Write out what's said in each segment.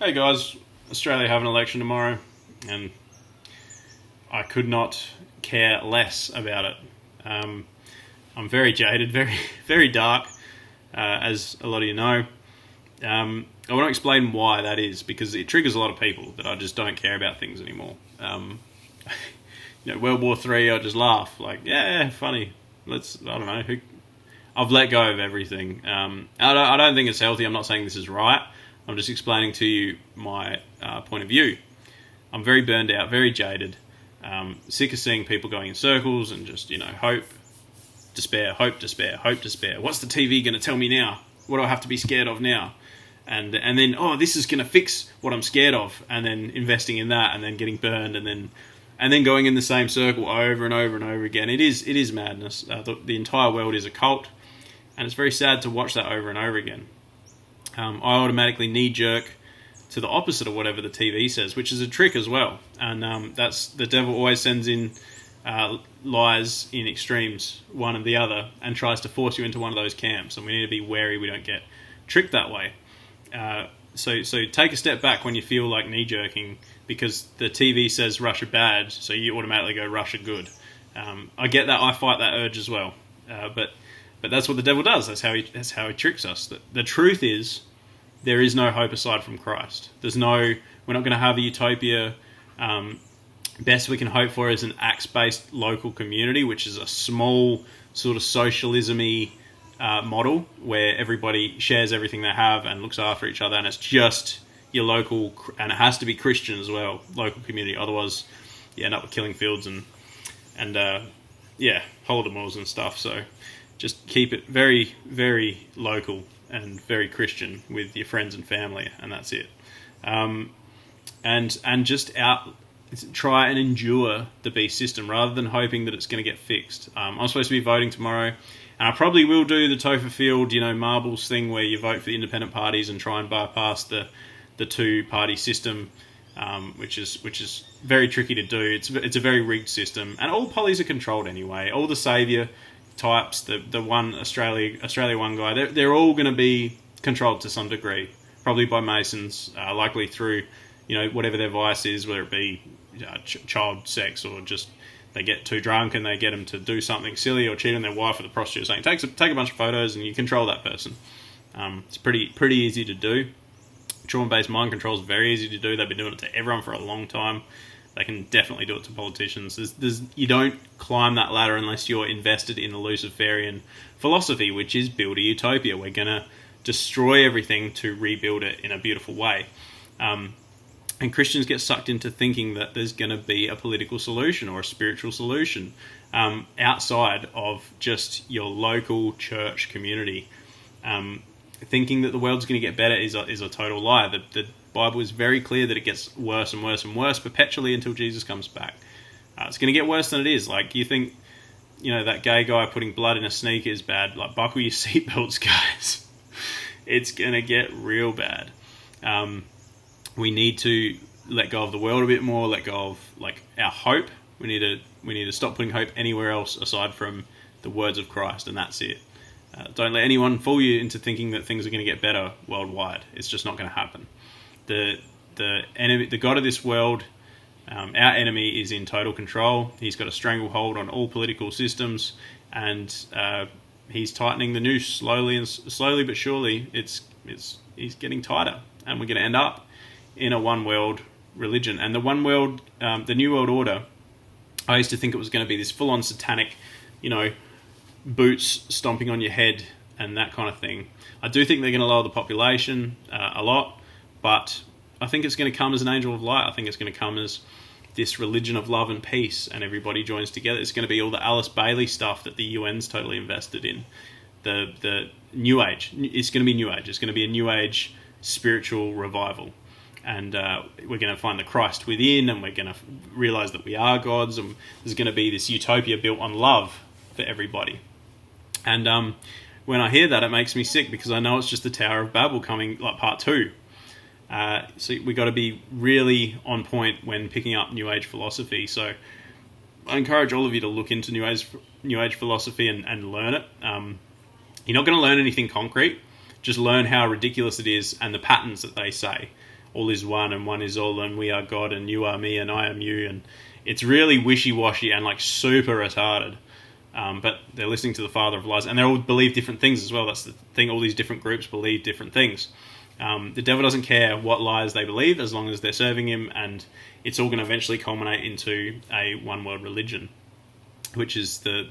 Hey guys, Australia have an election tomorrow, and I could not care less about it. I'm very jaded, very very dark, as a lot of you know. I want to explain why that is, because it triggers a lot of people that I just don't care about things anymore. World War Three, I just laugh like, yeah, funny. I don't know. I've let go of everything. I don't think it's healthy. I'm not saying this is right. I'm just explaining to you my point of view. I'm very burned out, very jaded, sick of seeing people going in circles and just, hope, despair, hope, despair, hope, despair. What's the TV going to tell me now? What do I have to be scared of now? And then, this is going to fix what I'm scared of, and then investing in that, and then getting burned, and then going in the same circle over and over and over again. It is madness. The entire world is a cult, and it's very sad to watch that over and over again. I automatically knee-jerk to the opposite of whatever the TV says, which is a trick as well. And that's the devil always sends in lies in extremes, one or the other, and tries to force you into one of those camps. And we need to be wary we don't get tricked that way. So take a step back when you feel like knee-jerking, because the TV says Russia bad, so you automatically go Russia good. I get that. I fight that urge as well. But that's what the devil does. That's how he tricks us. The truth is, there is no hope aside from Christ. We're not going to have a utopia. Best we can hope for is an Acts-based local community, which is a small sort of socialism-y model where everybody shares everything they have and looks after each other, and it's just your local, and it has to be Christian as well, local community. Otherwise, you end up with killing fields and Holodomors and stuff. So just keep it very, very local and very Christian with your friends and family, and that's it. And just try and endure the beast system rather than hoping that it's going to get fixed. I'm supposed to be voting tomorrow, and I probably will do the Topher Field, marbles thing where you vote for the independent parties and try and bypass the two-party system, which is very tricky to do. It's a very rigged system, and all pollies are controlled anyway. All the saviour types, the one Australia One guy, they're all going to be controlled to some degree, probably by Masons, likely through whatever their vice is, whether it be child sex or just they get too drunk and they get them to do something silly or cheat on their wife with a prostitute or something. Take a bunch of photos and you control that person. It's pretty easy to do. Trauma-based mind control is very easy to do. They've been doing it to everyone for a long time. They can definitely do it to politicians. You don't climb that ladder unless you're invested in the Luciferian philosophy, which is build a utopia. We're going to destroy everything to rebuild it in a beautiful way. And Christians get sucked into thinking that there's going to be a political solution or a spiritual solution outside of just your local church community. Thinking that the world's going to get better is a total lie. The Bible is very clear that it gets worse and worse and worse perpetually until Jesus comes back. It's going to get worse than it is. Like, you think, that gay guy putting blood in a sneaker is bad. Like, buckle your seatbelts, guys. It's going to get real bad. We need to let go of the world a bit more, let go of, our hope. We need to stop putting hope anywhere else aside from the words of Christ, and that's it. Don't let anyone fool you into thinking that things are going to get better worldwide. It's just not going to happen. The enemy, the God of this world, our enemy, is in total control. He's got a stranglehold on all political systems, and he's tightening the noose slowly but surely. He's getting tighter, and we're going to end up in a one world religion. And the one world, the New World Order, I used to think it was going to be this full on satanic, boots stomping on your head and that kind of thing. I do think they're going to lower the population a lot, but I think it's going to come as an angel of light. I think it's going to come as this religion of love and peace, and everybody joins together. It's going to be all the Alice Bailey stuff that the UN's totally invested in. The New Age. It's going to be New Age. It's going to be a New Age spiritual revival. And we're going to find the Christ within, and we're going to realise that we are gods, and there's going to be this utopia built on love for everybody. And when I hear that, it makes me sick, because I know it's just the Tower of Babel coming, like part 2. So we got to be really on point when picking up New Age philosophy. So I encourage all of you to look into New Age philosophy and learn it. You're not going to learn anything concrete. Just learn how ridiculous it is and the patterns that they say. all is one and one is all, and we are God and you are me and I am you, and it's really wishy-washy and like super retarded. But they're listening to the father of lies, and they all believe different things as well. That's the thing. All these different groups believe different things. The devil doesn't care what lies they believe as long as they're serving him, and it's all going to eventually culminate into a one-world religion, which is the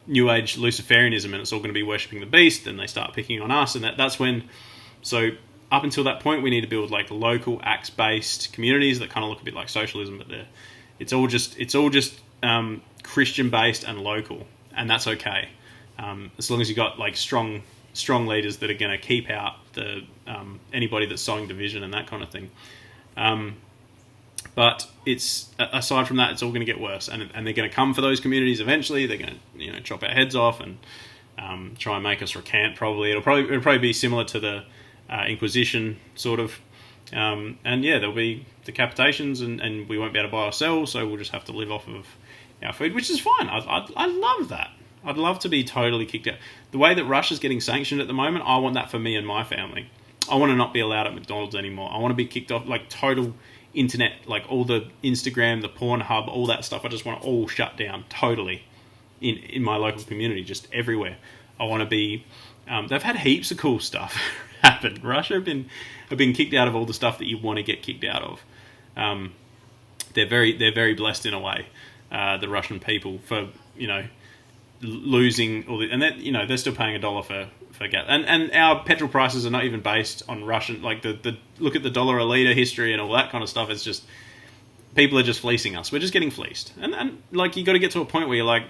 New Age Luciferianism, and it's all going to be worshipping the beast, and they start picking on us, and that's when... So up until that point, we need to build like local acts-based communities that kind of look a bit like socialism, but it's all just Christian-based and local, and that's okay, as long as you got like strong leaders that are going to keep out the anybody that's sowing division and that kind of thing. But it's aside from that, it's all going to get worse, and they're going to come for those communities eventually. They're going to chop our heads off and try and make us recant. It'll probably be similar to the Inquisition sort of, and yeah, there'll be decapitations, and we won't be able to buy or sell, so we'll just have to live off of our food, which is fine. I love that. I'd love to be totally kicked out. The way that Russia's getting sanctioned at the moment, I want that for me and my family. I want to not be allowed at McDonald's anymore. I want to be kicked off, like total internet, like all the Instagram, the Pornhub, all that stuff. I just want it all shut down totally in my local community, just everywhere. I want to be... they've had heaps of cool stuff happen. Russia have been kicked out of all the stuff that you want to get kicked out of. They're very blessed in a way, the Russian people, for losing all the, and that they're still paying $1 for gas, and our petrol prices are not even based on Russian, like the look at the dollar a litre history and all that kind of stuff. It's just people are just fleecing us. We're just getting fleeced, and like you got to get to a point where you're like,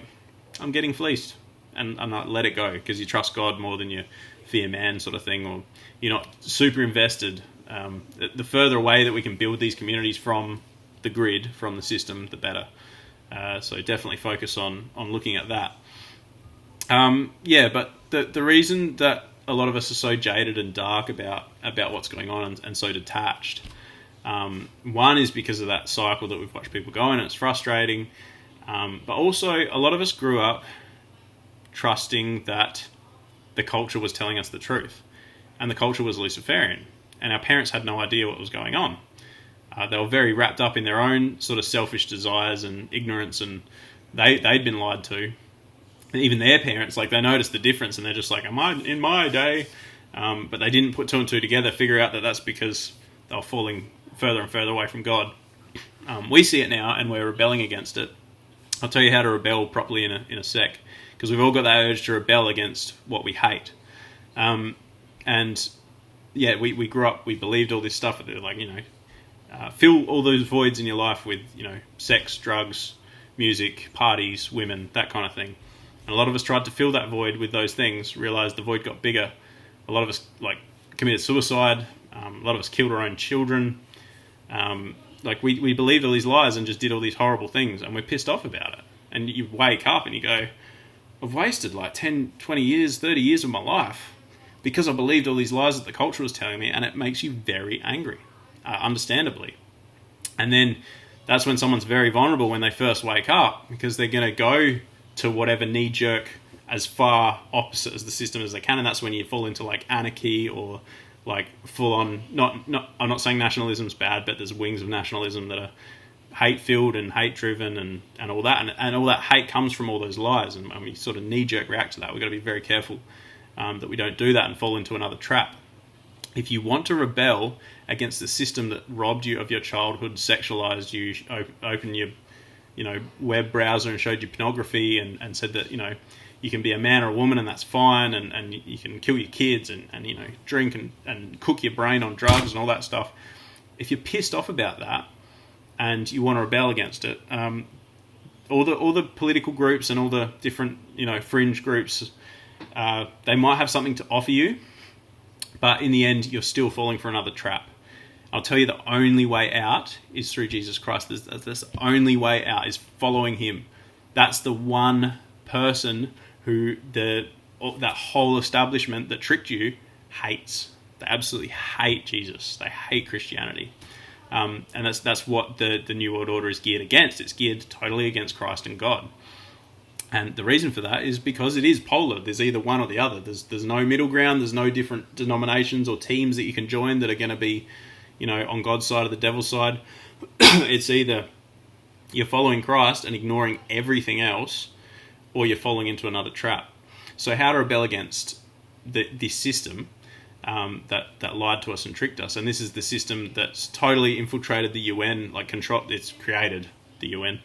I'm getting fleeced, and not let it go, because you trust God more than you fear man, sort of thing, or you're not super invested. The further away that we can build these communities from the grid, from the system, the better. So definitely focus on looking at that. But the reason that a lot of us are so jaded and dark about what's going on and so detached, one is because of that cycle that we've watched people go in, and it's frustrating. But also, a lot of us grew up trusting that the culture was telling us the truth, and the culture was Luciferian, and our parents had no idea what was going on. They were very wrapped up in their own sort of selfish desires and ignorance, and they'd been lied to. And even their parents, like, they noticed the difference, and they're just like, in my day? But they didn't put two and two together, figure out that that's because they were falling further and further away from God. We see it now, and we're rebelling against it. I'll tell you how to rebel properly in a sec, because we've all got that urge to rebel against what we hate. And yeah, we grew up, we believed all this stuff, like, fill all those voids in your life with, sex, drugs, music, parties, women, that kind of thing. And a lot of us tried to fill that void with those things, realised the void got bigger. A lot of us, committed suicide. A lot of us killed our own children. We believed all these lies and just did all these horrible things, and we're pissed off about it. And you wake up and you go, I've wasted 10, 20 years, 30 years of my life because I believed all these lies that the culture was telling me, and it makes you very angry, understandably. And then that's when someone's very vulnerable when they first wake up, because they're going to go to whatever knee-jerk, as far opposite as the system as they can, and that's when you fall into anarchy or full-on, I'm not saying nationalism's bad, but there's wings of nationalism that are hate-filled and hate-driven and all that, and all that hate comes from all those lies, and we sort of knee-jerk react to that. We've got to be very careful that we don't do that and fall into another trap. If you want to rebel against the system that robbed you of your childhood, sexualized you, opened your web browser and showed you pornography and said that, you can be a man or a woman and that's fine, and you can kill your kids and drink and cook your brain on drugs and all that stuff. If you're pissed off about that and you want to rebel against it, all the political groups and all the different, fringe groups, they might have something to offer you, but in the end, you're still falling for another trap. I'll tell you, the only way out is through Jesus Christ. That's the only way out, is following him. That's the one person who that whole establishment that tricked you hates. They absolutely hate Jesus. They hate Christianity. And that's what the New World Order is geared against. It's geared totally against Christ and God. And the reason for that is because it is polar. There's either one or the other. There's no middle ground. There's no different denominations or teams that you can join that are going to be, on God's side or the devil's side. It's either you're following Christ and ignoring everything else, or you're falling into another trap. So how to rebel against this system that lied to us and tricked us? And this is the system that's totally infiltrated the UN, it's created the UN,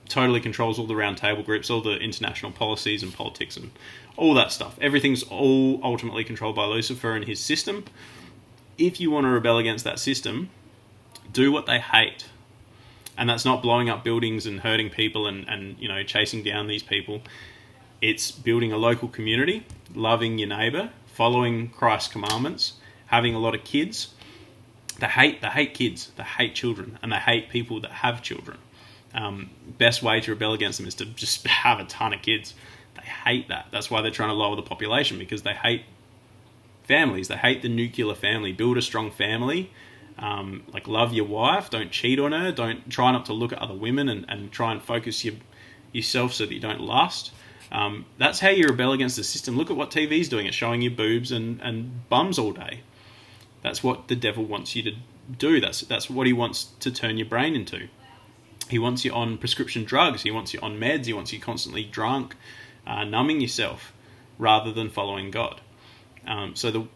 totally controls all the round table groups, all the international policies and politics and all that stuff. Everything's all ultimately controlled by Lucifer and his system. If you want to rebel against that system, do what they hate. And that's not blowing up buildings and hurting people and chasing down these people. It's building a local community, loving your neighbour, following Christ's commandments, having a lot of kids. They hate kids, they hate children, and they hate people that have children. Best way to rebel against them is to just have a ton of kids. They hate that. That's why they're trying to lower the population, because they hate families. They hate the nuclear family. Build a strong family. Love your wife. Don't cheat on her. Don't try not to look at other women and try and focus yourself so that you don't lust. That's how you rebel against the system. Look at what TV's doing. It's showing you boobs and bums all day. That's what the devil wants you to do. That's what he wants to turn your brain into. He wants you on prescription drugs. He wants you on meds. He wants you constantly drunk, numbing yourself, rather than following God. So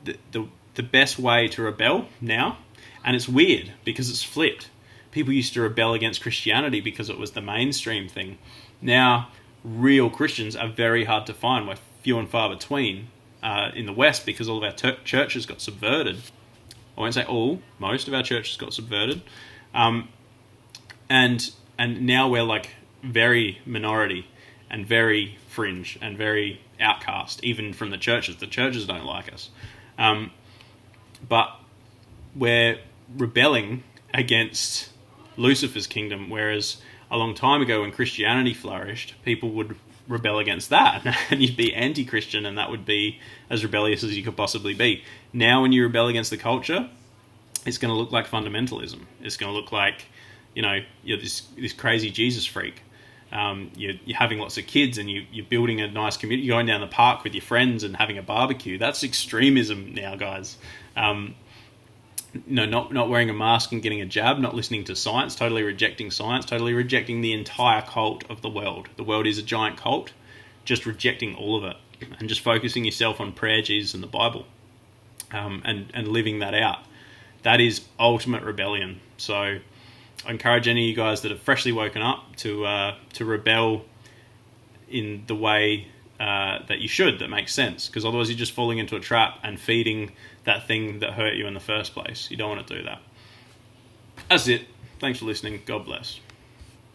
the best way to rebel now, and it's weird because it's flipped. People used to rebel against Christianity because it was the mainstream thing. Now, real Christians are very hard to find. We're few and far between in the West because all of our churches got subverted. I won't say all, most of our churches got subverted. And now we're very minority and very fringe and very outcast, even from the churches. The churches don't like us. But we're rebelling against Lucifer's kingdom, whereas a long time ago when Christianity flourished, people would rebel against that, and you'd be anti-Christian, and that would be as rebellious as you could possibly be. Now when you rebel against the culture, it's going to look like fundamentalism. It's going to look like, you're this crazy Jesus freak. You're having lots of kids and you're building a nice community. You're going down the park with your friends and having a barbecue. That's extremism now, guys. Not wearing a mask and getting a jab, not listening to science, totally rejecting science, totally rejecting the entire cult of the world. The world is a giant cult, just rejecting all of it and just focusing yourself on prayer, Jesus, and the Bible, and living that out. That is ultimate rebellion. So I encourage any of you guys that have freshly woken up to rebel in the way that you should, that makes sense, because otherwise you're just falling into a trap and feeding that thing that hurt you in the first place. You don't want to do that. That's it. Thanks for listening. God bless.